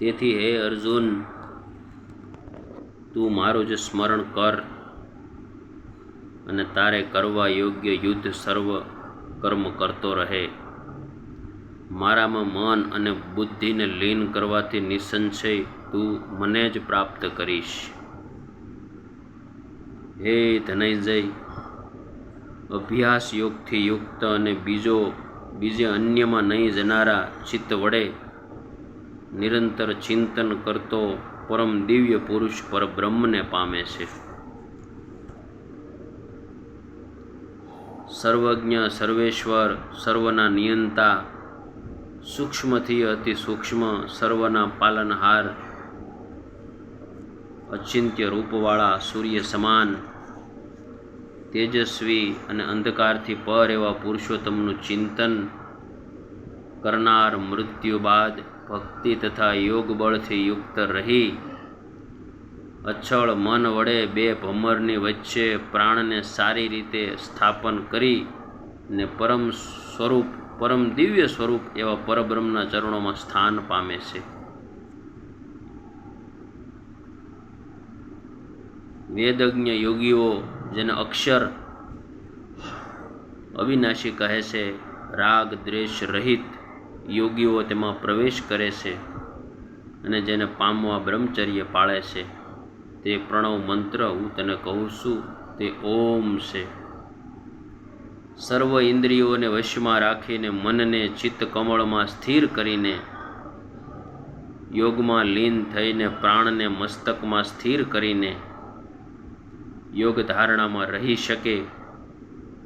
તેથી હે અર્જુન, તું મારું જ સ્મરણ કર અને તારે કરવા યોગ્ય યુદ્ધ સર્વ કર્મ કરતો રહે. મારામાં મન અને બુદ્ધિને લીન કરવાથી નિસંશય તું મને જ પ્રાપ્ત કરીશ. હે ધનંજય, અભ્યાસ યોગથી યુક્ત અને બીજે અન્યમાં નહીં જનારા ચિત્ત વડે નિરંતર ચિંતન કરતો પરમ દિવ્ય પુરુષ પરબ્રહ્મને પામે છે. સર્વજ્ઞ, સર્વેશ્વર, સર્વના નિયંતા, સૂક્ષ્મથી અતિ સૂક્ષ્મ, સર્વના પાલનહાર, અચિંત્ય રૂપવાળા સૂર્ય સમાન, તેજસ્વી અને અંધકારથી પર એવા પુરુષોત્તમનું ચિંતન કરનાર, મૃત્યુ બાદ ભક્તિ તથા યોગ બળથી યુક્ત રહી અચળ મન વડે બે ભમરની વચ્ચે પ્રાણને સારી રીતે સ્થાપન કરી ને પરમ દિવ્ય સ્વરૂપ એવા પરબ્રહ્મના ચરણોમાં સ્થાન પામે છે. વેદજ્ઞ યોગીઓ જેને અક્ષર અવિનાશી કહે છે, રાગ દ્વેષ રહિત યોગીઓ તેમાં પ્રવેશ કરે છે અને જેને પામવા બ્રહ્મચર્ય પાળે છે. તે પ્રણવ મંત્ર હું તને કહું છું તે ઓમ છે. સર્વ ઇન્દ્રિયોને વશમાં રાખીને મનને ચિત્ત કમળમાં સ્થિર કરીને યોગમાં લીન થઈને પ્રાણને મસ્તકમાં સ્થિર કરીને યોગ ધારણામાં રહી શકે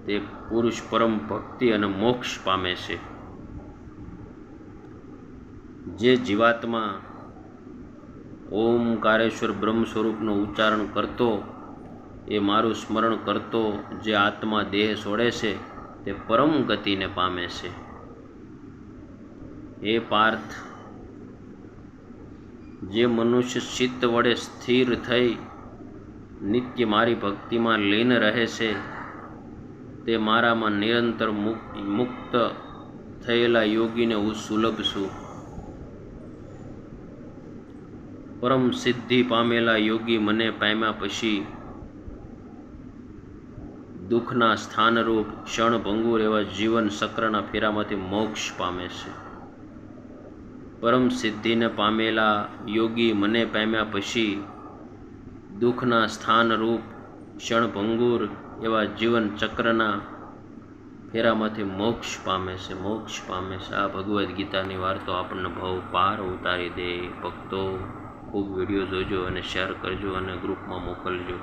તે પુરુષ પરમ ભક્તિ અને મોક્ષ પામે છે. જે જીવાત્મા ઓમકારેશ્વર બ્રહ્મ સ્વરૂપનું ઉચ્ચારણ કરતો, એ મારું સ્મરણ કરતો જે આત્મા દેહ છોડે છે તે પરમ ગતિને પામે છે. હે પાર્થ, જે મનુષ્ય ચિત્ત વડે સ્થિર થઈ નિત્ય મારી ભક્તિમાં લીન રહે છે તે મારામાં નિરંતર મુક્ત થયેલા યોગીને હું સુલભ છું. પરમ સિદ્ધિ પામેલા યોગી મને પામ્યા પછી દુઃખના સ્થાનરૂપ ક્ષણભંગુર એવા જીવન ચક્રના ફેરામાંથી મોક્ષ પામે છે. પરમ સિદ્ધિને પામેલા યોગી મને પામ્યા પછી દુઃખના સ્થાનરૂપ ક્ષણભંગુર એવા જીવન ચક્રના ફેરામાંથી મોક્ષ પામે છે. આ ભગવદ્ ગીતાની વાર્તો આપણને ભવ પાર ઉતારી દે. ભક્તો ખૂબ વિડીયો જોજો અને શેર કરજો અને ગ્રુપમાં મોકલજો.